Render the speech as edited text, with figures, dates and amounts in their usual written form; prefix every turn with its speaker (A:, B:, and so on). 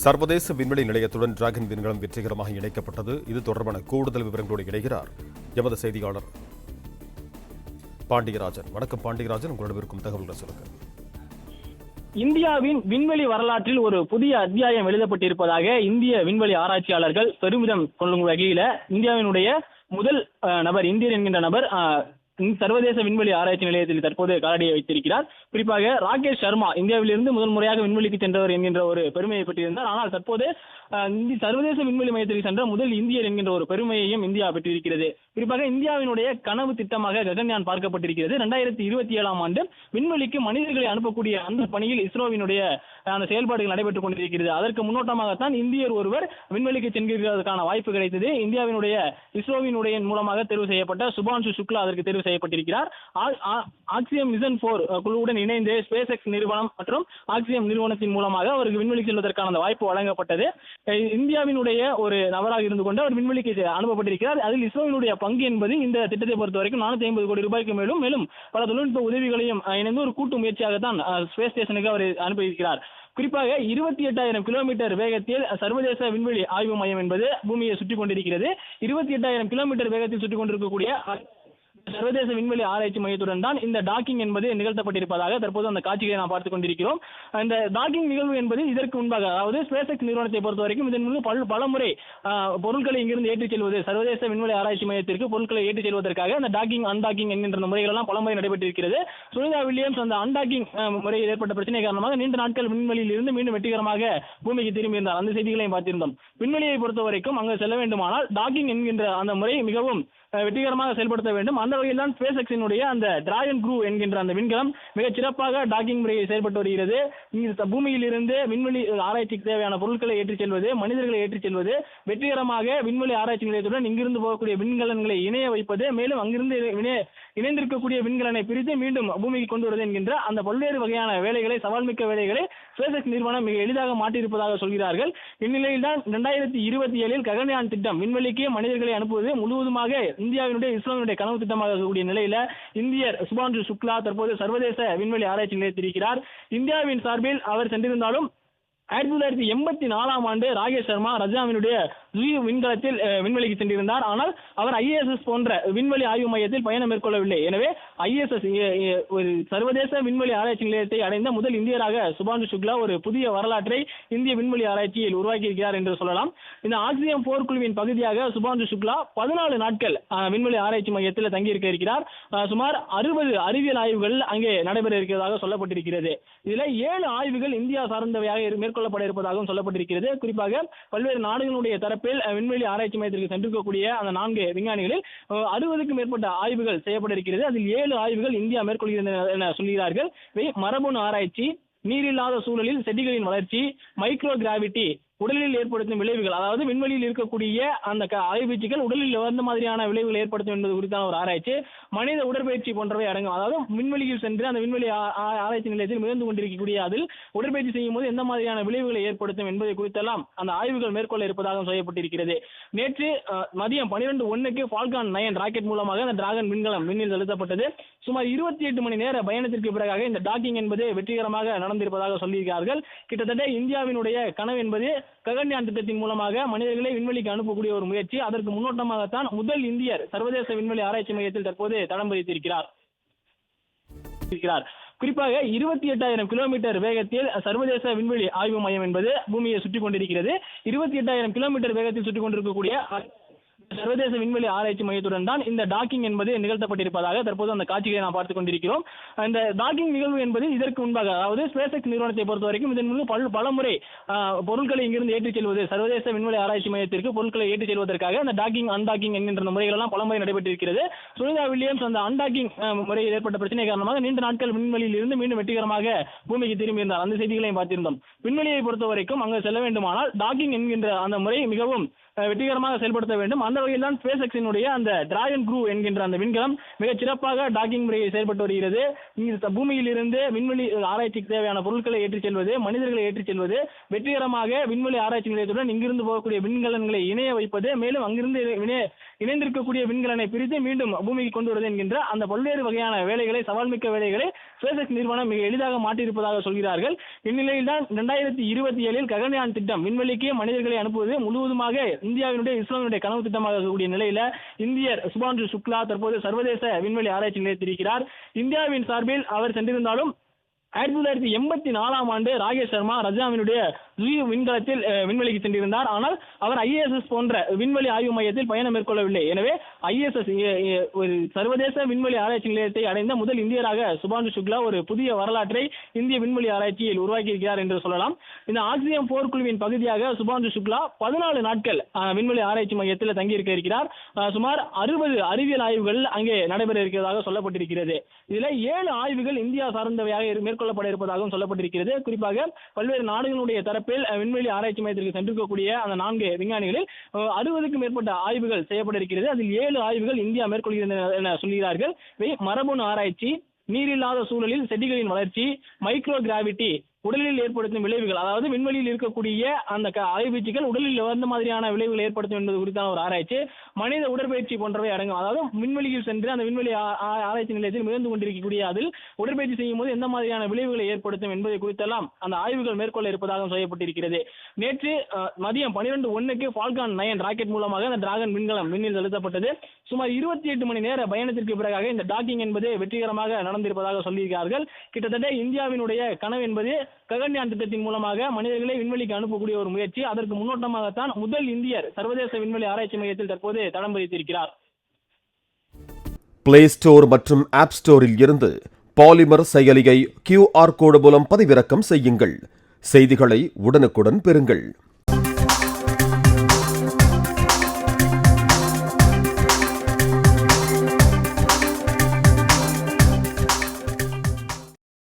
A: சர்வதேச விண்வெளி நிலையத்துடன் டிராகன் விண்கலம் வெற்றிகரமாக இணைக்கப்பட்டது. இது தொடர்பான கூடுதல் விவரங்களோடு இணைகிறார் எமது செய்தியாளர் பாண்டியராஜன். வணக்கம் பாண்டியராஜன், உங்களிடம் இருக்கும் தகவல்களை சொல்லுங்கள்.
B: இந்தியாவின் விண்வெளி வரலாற்றில் ஒரு புதிய அத்தியாயம் எழுதப்பட்டிருப்பதாக இந்திய விண்வெளி ஆராய்ச்சியாளர்கள் பெருமிதம் கொள்ளும் வகையில இந்தியாவினுடைய முதல் நபர், இந்தியர் என்கின்ற நபர் சர்வதேச விண்வெளி ஆராய்ச்சி நிலையத்தில் தற்போது காலடியை வைத்திருக்கிறார். குறிப்பாக ராகேஷ் சர்மா இந்தியாவிலிருந்து முதல் முறையாக விண்வெளிக்கு சென்றவர் என்கின்ற ஒரு பெருமையை பெற்றிருந்தார். ஆனால் தற்போது சர்வதேச விண்வெளி மையத்திற்கு சென்ற முதல் இந்தியர் என்கின்ற ஒரு பெருமையையும் இந்தியா பெற்றிருக்கிறது. குறிப்பாக இந்தியாவினுடைய கனவு திட்டமாக ககன்யான் பார்க்கப்பட்டிருக்கிறது. 2027ஆம் ஆண்டு விண்வெளிக்கு மனிதர்களை அனுப்பக்கூடிய அந்த பணியில் இஸ்ரோவினுடைய அந்த செயல்பாடுகள் நடைபெற்றுக் கொண்டிருக்கிறது. அதற்கு முன்னோட்டமாகத்தான் இந்தியர் ஒருவர் விண்வெளிக்கு சென்றிருப்பதற்கான வாய்ப்பு கிடைத்தது. இந்தியாவினுடைய இஸ்ரோவினுடைய மூலமாக தேர்வு செய்யப்பட்ட சுபான்ஷு சுக்லா அதற்கு தேர்வு செய்யப்பட்டிருக்கிறார். ஆக்சியம் மிஷன் 4 குழுவுடன் இணைந்து ஸ்பேஸ் எக்ஸ் நிறுவனம் மற்றும் ஆக்சியம் நிறுவனத்தின் மூலமாக அவருக்கு விண்வெளிக்கு செல்வதற்கான அந்த வாய்ப்பு வழங்கப்பட்டது. இந்தியாவினுடைய ஒரு நபராக இருந்து கொண்டு அவர் விண்வெளிக்கு அனுப்பப்பட்டிருக்கிறார். அதில் இஸ்ரோவினுடைய பங்கு என்பது இந்த திட்டத்தை பொறுத்த வரைக்கும் 450 கோடி ரூபாய்க்கு மேலும் பல தொழில்நுட்ப உதவிகளையும் இணைந்து ஒரு கூட்டு முயற்சியாகத்தான் ஸ்பேஸ் ஸ்டேஷனுக்கு அவர் அனுப்பியிருக்கிறார். குறிப்பாக 28,000 கிலோமீட்டர் வேகத்தில் சர்வதேச விண்வெளி ஆய்வு மையம் என்பது பூமியை சுற்றி கொண்டிருக்கிறது. 28,000 கிலோமீட்டர் வேகத்தில் சுற்றி கொண்டிருக்கக்கூடிய சர்வதேச விண்வெளி ஆராய்ச்சி மையத்துடன் தான் இந்த டாக்கிங் என்பது நிகழ்த்தப்பட்டிருப்பதாக தற்போது அந்த காட்சிகளை நாம் பார்த்துக் கொண்டிருக்கிறோம். இந்த டாக்கிங் நிகழ்வு என்பது இதற்கு முன்பாக, அதாவது ஸ்பேஸ் எக்ஸ் நிறுவனத்தை பொறுத்த வரைக்கும் இதன் மூலம் பலமுறை பொருட்களை இங்கிருந்து ஏற்றிச் செல்வது, சர்வதேச விண்வெளி ஆராய்ச்சி மையத்திற்கு பொருட்களை ஏற்றிச் செல்வதற்காக அந்த டாக்கிங் அன்டாக்கிங் என்கின்ற முறைகள் எல்லாம் பலமுறை நடைபெற்றிருக்கிறது. சுனிதா வில்லியம்ஸ் அந்த அன்டாக்கிங் முறையில் ஏற்பட்ட பிரச்சனை காரணமாக நீண்ட நாட்கள் விண்வெளியில் இருந்து மீண்டும் வெற்றிகரமாக பூமிக்கு திரும்பியிருந்தார். அந்த செய்திகளையும் பார்த்திருந்தோம். விண்வெளியை பொறுத்த வரைக்கும் அங்கு செல்ல வேண்டுமானால் டாக்கிங் என்கின்ற அந்த முறை மிகவும் வெற்றிகரமாக செயல்படுத்த வேண்டும். அந்த வகையில் தான் ஸ்பேஸ் எக்ஸினுடைய அந்த டிராகன் க்ரூ என்கின்ற அந்த விண்கலம் மிகச் சிறப்பாக டாக்கிங் முறையை செயல்பட்டு வருகிறது. பூமியில் இருந்து விண்வெளி ஆராய்ச்சிக்கு தேவையான பொருட்களை ஏற்றிச் செல்வது, மனிதர்களை ஏற்றிச் செல்வது, வெற்றிகரமாக விண்வெளி ஆராய்ச்சி நிலையத்துடன் இங்கிருந்து போகக்கூடிய விண்கலன்களை இணைய வைப்பது, மேலும் அங்கிருந்து இணைந்திருக்கக்கூடிய விண்கலனை பிரித்து மீண்டும் பூமிக்கு கொண்டு வருவது என்கின்ற அந்த பல்வேறு வகையான வேலைகளை, சவால்மிக்க வேலைகளை ஸ்பேஸ் எக்ஸ் நிறுவனம் மிக எளிதாக மாற்றியிருப்பதாக சொல்கிறார்கள். இந்நிலையில் தான் 2027 ககன்யான் திட்டம், விண்வெளிக்கு மனிதர்களை அனுப்புவது முழுவதுமாக இந்தியாவினுடைய இஸ்ரோவினுடைய கனவு திட்டமாக இருக்கக்கூடிய நிலையில இந்தியர் சுபான்ஷு சுக்லா தற்போது சர்வதேச விண்வெளி ஆராய்ச்சி நிலையத்தில் இருக்கிறார். இந்தியாவின் சார்பில் அவர் சென்றிருந்தாலும் 1984ஆம் ஆண்டு ராகேஷ் சர்மா ரஜாவினுடைய விண்கலத்தில் விண்வெளிக்கு சென்றிருந்தார். ஆனால் அவர் ISS போன்ற விண்வெளி ஆய்வு மையத்தில் பயணம் மேற்கொள்ளவில்லை. எனவே ISS ஒரு சர்வதேச விண்வெளி ஆராய்ச்சி நிலையத்தை அடைந்த முதல் இந்தியராக சுபான்ஷு சுக்லா ஒரு புதிய வரலாற்றை இந்திய விண்வெளி ஆராய்ச்சியில் உருவாக்கியிருக்கிறார் என்று சொல்லலாம். இந்த ஆக்சியம் 4 குழுவின் பகுதியாக சுபான்ஷு சுக்லா 14 நாட்கள் விண்வெளி ஆராய்ச்சி மையத்தில் தங்கியிருக்க இருக்கிறார். சுமார் 60 அறிவியல் ஆய்வுகள் அங்கே நடைபெற இருக்கிறதாக சொல்லப்பட்டிருக்கிறது. இதுல 7 ஆய்வுகள் இந்தியா சார்ந்தவையாக மேற்கொள்ளப்பட இருப்பதாகவும் சொல்லப்பட்டிருக்கிறது. குறிப்பாக பல்வேறு நாடுகளுடைய தரப்பில் விண்வெளி ஆராய்ச்சி மையத்திற்கு சென்றிருக்கக்கூடிய அந்த 4 விஞ்ஞானிகளில் 60க்கும் மேற்பட்ட ஆய்வுகள் செய்யப்பட இருக்கிறது. அதில் 7 ஆய்வுகள் இந்தியா மேற்கொள்கிறது என சொல்கிறார்கள். மரபணு ஆராய்ச்சி, நீரில்லாத சூழலில் செடிகளின் வளர்ச்சி, மைக்ரோ கிராவிட்டி, உடலில் ஏற்படுத்தும் விளைவுகள், அதாவது விண்வெளியில் இருக்கக்கூடிய அந்த அலைவீச்சுகள் உடலில் எந்த மாதிரியான விளைவுகள் ஏற்படுத்தும் என்பது குறித்தான ஒரு ஆராய்ச்சி, மனித உடற்பயிற்சி போன்றவை அடங்கும். அதாவது விண்வெளியில் சென்று அந்த விண்வெளி ஆராய்ச்சி நிலையத்தில் மிதந்து கொண்டிருக்கக்கூடிய அதில் உடற்பயிற்சி செய்யும் போது எந்த மாதிரியான விளைவுகளை ஏற்படுத்தும் என்பதை குறித்தெல்லாம் அந்த ஆய்வுகள் மேற்கொள்ள இருப்பதாக செய்யப்பட்டிருக்கிறது. நேற்று மதியம் 12:01 ஃபால்கான் 9 ராக்கெட் மூலமாக அந்த டிராகன் விண்கலம் விண்ணில் செலுத்தப்பட்டது. சுமார் 28 மணி நேர பயணத்திற்கு பிறகாக இந்த டாக்கிங் என்பது வெற்றிகரமாக நடந்திருப்பதாக சொல்லியிருக்கிறார்கள். கிட்டத்தட்ட இந்தியாவினுடைய கனவு என்பது ககன்யான் திட்டத்தின் மூலமாக மனிதர்களை விண்வெளிக்கு அனுப்பக்கூடிய ஒரு முயற்சி. அதற்கு முன்னோட்டமாகத்தான் முதல் இந்தியர் சர்வதேச விண்வெளி ஆராய்ச்சி மையத்தில் தற்போது தடம் பதித்திருக்கிறார். குறிப்பாக 28,000 கிலோமீட்டர் வேகத்தில் சர்வதேச விண்வெளி ஆய்வு மையம் என்பது பூமியை சுற்றி கொண்டிருக்கிறது. 28,000 கிலோமீட்டர் வேகத்தில் சுற்றி கொண்டிருக்கக்கூடிய சர்வதேச விண்வெளி ஆராய்ச்சி மையத்துடன் தான் இந்த டாக்கிங் என்பது நிகழ்த்தப்பட்டிருப்பதாக தற்போது அந்த காட்சிகளை நாம் பார்த்துக் கொண்டிருக்கிறோம். இந்த டாக்கிங் நிகழ்வு என்பது இதற்கு முன்பாக, அதாவது ஸ்பேஸ் எக்ஸ் நிறுவனத்தை பொறுத்த வரைக்கும் இதன் மூலம் பலமுறை பொருட்களை இங்கிருந்து ஏற்றிச் செல்வது, சர்வதேச விண்வெளி ஆராய்ச்சி மையத்திற்கு பொருட்களை ஏற்றிச் செல்வதற்காக அந்த டாக்கிங் அன்டாக்கிங் என்கின்ற முறைகள் எல்லாம் பலமுறை நடைபெற்றிருக்கிறது. சுனிதா வில்லியம்ஸ் அந்த அன்டாக்கிங் முறையில் ஏற்பட்ட பிரச்சனை காரணமாக நீண்ட நாட்கள் விண்வெளியில் இருந்து மீண்டும் வெற்றிகரமாக பூமிக்கு திரும்பியிருந்தார். அந்த செய்திகளையும் பார்த்திருந்தோம். விண்வெளியை பொறுத்த வரைக்கும் அங்கு செல்ல வேண்டுமானால் டாக்கிங் என்கின்ற அந்த முறை மிகவும் வெற்றிகரமாக செயல்படுத்த வேண்டும். அந்த வகையில் தான் ஸ்பேஸ் எக்ஸினுடைய அந்த டிராகன் க்ரூ என்கின்ற அந்த விண்கலம் மிகச் சிறப்பாக டாக்கிங் முறையை செயல்பட்டு வருகிறது. பூமியில் இருந்து விண்வெளி ஆராய்ச்சிக்கு தேவையான பொருட்களை ஏற்றிச் செல்வது, மனிதர்களை ஏற்றிச் செல்வது, வெற்றிகரமாக விண்வெளி ஆராய்ச்சி நிலையத்துடன் இங்கிருந்து போகக்கூடிய விண்கலன்களை இணைய வைப்பது, மேலும் அங்கிருந்து இணைந்திருக்கக்கூடிய விண்கலனை பிரித்து மீண்டும் பூமிக்கு கொண்டு வருவது என்கின்ற அந்த பல்வேறு வகையான வேலைகளை, சவால்மிக்க வேலைகளை ஸ்பேஸ் நிறுவனம் மிக எளிதாக மாற்றியிருப்பதாக சொல்கிறார்கள். இந்நிலையில் தான் 2027 ககன்யான் திட்டம் விண்வெளிக்கு மனிதர்களை அனுப்புவது முழுவதுமாக இந்தியாவினுடைய இஸ்ரோவினுடைய கனவு திட்டமாக இருக்கக்கூடிய நிலையில இந்தியர் சுபான்ஷு சுக்லா தற்போது சர்வதேச விண்வெளி ஆராய்ச்சி நிலையத்தில் இருக்கிறார். இந்தியாவின் சார்பில் அவர் சென்றிருந்தாலும் 1984 ஆண்டு ராகேஷ் சர்மா ரஜாவினுடைய விண்கலத்தில் விண்வெளிக்கு சென்றிருந்தார். ஆனால் அவர் ISS போன்ற விண்வெளி ஆய்வு மையத்தில் பயணம் மேற்கொள்ளவில்லை. எனவே ISS ஒரு சர்வதேச விண்வெளி ஆராய்ச்சி நிலையத்தை அடைந்த முதல் இந்தியராக சுபான்ஷு சுக்லா ஒரு புதிய வரலாற்றை இந்திய விண்வெளி ஆராய்ச்சியில் உருவாக்கியிருக்கிறார் என்று சொல்லலாம். இந்த ஆக்சியம் போர்க்குழுவின் பகுதியாக சுபான்ஷு சுக்லா 14 நாட்கள் விண்வெளி ஆராய்ச்சி மையத்தில் தங்கியிருக்க இருக்கிறார். சுமார் 60 அறிவியல் ஆய்வுகள் அங்கே நடைபெற இருக்கிறதாக சொல்லப்பட்டிருக்கிறது. இதில் 7 ஆய்வுகள் இந்தியா சார்ந்தவையாக மேற்கொள்ளப்பட இருப்பதாகவும் சொல்லப்பட்டிருக்கிறது. குறிப்பாக பல்வேறு நாடுகளுடைய தரப்பில் விண்வெளி ஆராய்ச்சி மையத்திற்கு சென்றிருக்கக்கூடிய அந்த 4 விஞ்ஞானிகளில் 60க்கும் மேற்பட்ட ஆய்வுகள் செய்யப்பட இருக்கிறது. அதில் 7 ஆய்வுகள் இந்தியா மேற்கொள்கிறது என சொல்கிறார்கள். மரபணு ஆராய்ச்சி, நீரில்லாத சூழலில் செடிகளின் வளர்ச்சி, மைக்ரோ கிராவிட்டி, உடலில் ஏற்படுத்தும் விளைவுகள், அதாவது விண்வெளியில் இருக்கக்கூடிய அந்த அலைவீச்சுகள் உடலில் எந்த மாதிரியான விளைவுகள் ஏற்படுத்தும் என்பது குறித்தான ஒரு ஆராய்ச்சி, மனித உடற்பயிற்சி போன்றவை அடங்கும். அதாவது விண்வெளியில் சென்று அந்த விண்வெளி ஆராய்ச்சி நிலையத்தில் மிதந்து கொண்டிருக்கக்கூடிய அதில் உடற்பயிற்சி செய்யும் போது எந்த மாதிரியான விளைவுகளை ஏற்படுத்தும் என்பதை குறித்தெல்லாம் அந்த ஆய்வுகள் மேற்கொள்ள இருப்பதாக சொல்லப்பட்டிருக்கிறது. நேற்று மதியம் 12:01 ஃபால்கான் 9 ராக்கெட் மூலமாக அந்த டிராகன் விண்கலம் விண்ணில் செலுத்தப்பட்டது. சுமார் 28 மணி நேர பயணத்திற்கு பிறகாக இந்த டாக்கிங் என்பது வெற்றிகரமாக நடந்திருப்பதாக சொல்லியிருக்கிறார்கள். கிட்டத்தட்ட இந்தியாவினுடைய கனவு என்பது ககன்யான் திட்டத்தின் மூலமாக மனிதர்களை விண்வெளிக்கு அனுப்பக்கூடிய ஒரு முயற்சி. அதற்கு முன்னோட்டமாகத்தான் முதல் இந்தியர் சர்வதேச விண்வெளி ஆராய்ச்சி மையத்தில் தற்போது தடம் பதித்திருக்கிறார்.
A: பிளே ஸ்டோர் மற்றும் ஆப் ஸ்டோரில் இருந்து பாலிமர் செயலியை QR கோடு மூலம் பதிவிறக்கம் செய்யுங்கள். செய்திகளை உடனுக்குடன் பெறுங்கள்.